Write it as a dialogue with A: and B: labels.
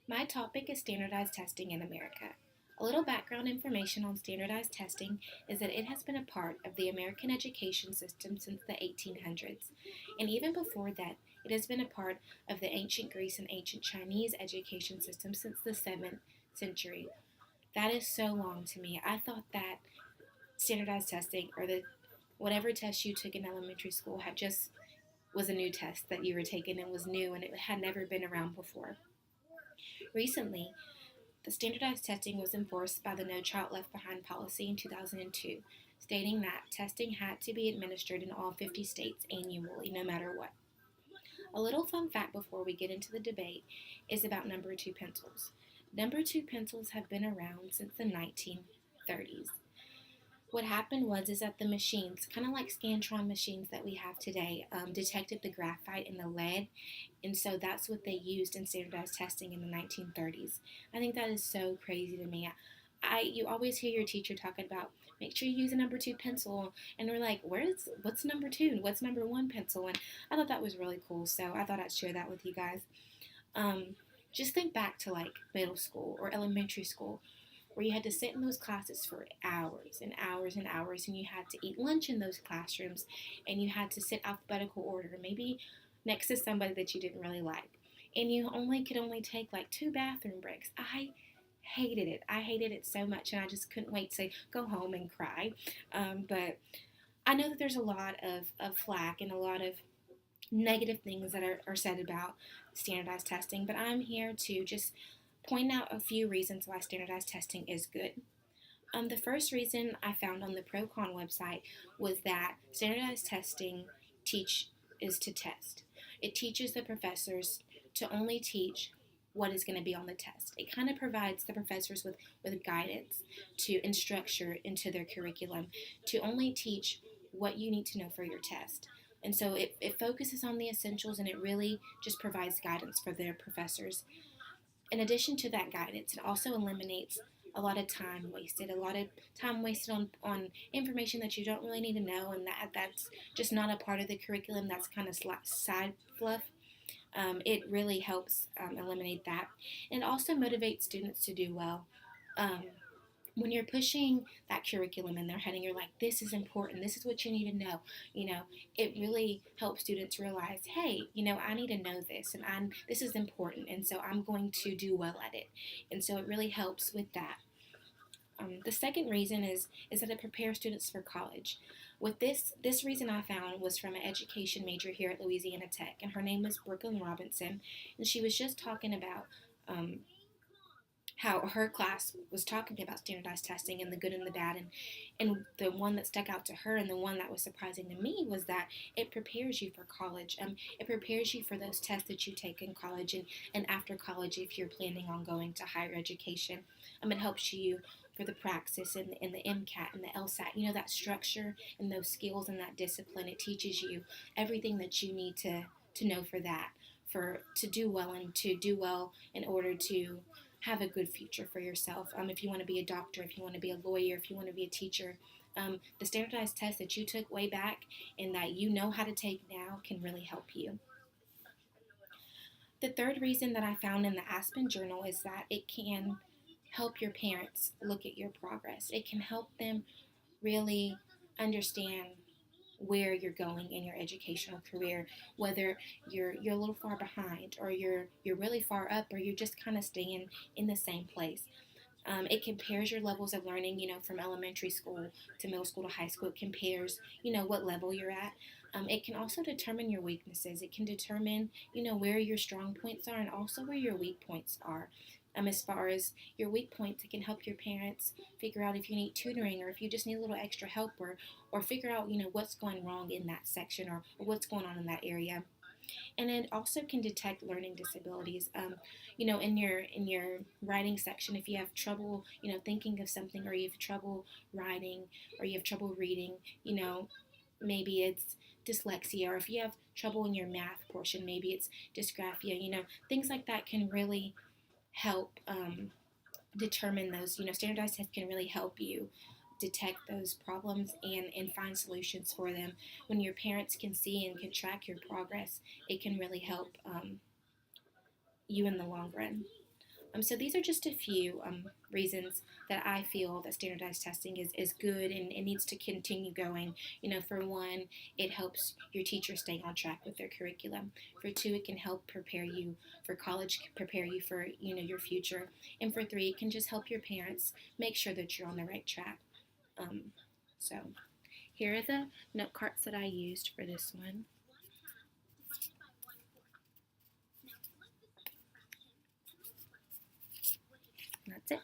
A: My topic is standardized testing in America. A little background information on standardized testing is that it has been a part of the American education system since the 1800s, and even before that, it has been a part of the ancient Greece and ancient Chinese education system since the 7th century. That is so long to me. I thought that standardized testing or the whatever test you took in elementary school had just was a new test that you were taking and was new and it had never been around before. Recently, the standardized testing was enforced by the No Child Left Behind policy in 2002, stating that testing had to be administered in all 50 states annually, no matter what. A little fun fact before we get into the debate is about number two pencils. Number two pencils have been around since the 1930s. What happened was is that the machines, kind of like Scantron machines that we have today, detected the graphite and the lead, and so that's what they used in standardized testing in the 1930s. I think that is so crazy to me. You always hear your teacher talking about make sure you use a number two pencil, and we're like, what's number two and what's number one pencil? And I thought that was really cool, so I thought I'd share that with you guys. Um, just think back to like middle school or elementary school where you had to sit in those classes for hours and hours and hours, and you had to eat lunch in those classrooms, and you had to sit alphabetical order, maybe next to somebody that you didn't really like, and you only take like two bathroom breaks. I hated it. I hated it so much, and I just couldn't wait to go home and cry. But I know that there's a lot of flack and a lot of negative things that are said about standardized testing, but I'm here to just point out a few reasons why standardized testing is good. The first reason I found on the ProCon website was that standardized testing teach is to test. It teaches the professors to only teach what is going to be on the test. It kind of provides the professors with guidance to and structure into their curriculum to only teach what you need to know for your test. And so it focuses on the essentials and it really just provides guidance for their professors. In addition to that guidance, it also eliminates a lot of time wasted, on information that you don't really need to know, and that's just not a part of the curriculum. That's kind of side fluff. It really helps eliminate that, and it also motivates students to do well. Um, when you're pushing that curriculum in their head and you're like, this is important, this is what you need to know, it really helps students realize, hey, I need to know this and this is important, and so I'm going to do well at it. And so it really helps with that. The second reason is that it prepares students for college. With this reason I found was from an education major here at Louisiana Tech, and her name was Brooklyn Robinson, and she was just talking about um, how her class was talking about standardized testing and the good and the bad, and the one that stuck out to her and the one that was surprising to me was that it prepares you for college. It prepares you for those tests that you take in college and after college if you're planning on going to higher education. It helps you for the praxis and the MCAT and the LSAT, that structure and those skills and that discipline. It teaches you everything that you need to know for that, for to do well and to do well in order to have a good future for yourself. If you want to be a doctor, if you want to be a lawyer, if you want to be a teacher, the standardized test that you took way back and that you know how to take now can really help you. The third reason that I found in the Aspen Journal is that it can help your parents look at your progress. It can help them really understand where you're going in your educational career, whether you're a little far behind or you're really far up or you're just kind of staying in the same place. It compares your levels of learning, from elementary school to middle school to high school. It compares, what level you're at. It can also determine your weaknesses. It can determine, where your strong points are and also where your weak points are. As far as your weak points, it can help your parents figure out if you need tutoring or if you just need a little extra help or figure out, what's going wrong in that section or what's going on in that area. And it also can detect learning disabilities. In your writing section, if you have trouble, thinking of something, or you have trouble writing, or you have trouble reading, maybe it's dyslexia, or if you have trouble in your math portion, maybe it's dysgraphia. Things like that can really help determine those. Standardized tests can really help you detect those problems and find solutions for them. When your parents can see and can track your progress, it can really help you in the long run. So these are just a few reasons that I feel that standardized testing is good and it needs to continue going. For one, it helps your teacher stay on track with their curriculum. For two, it can help prepare you for college, prepare you for your future. And for three, it can just help your parents make sure that you're on the right track. Um, so here are the note cards that I used for this one. That's it.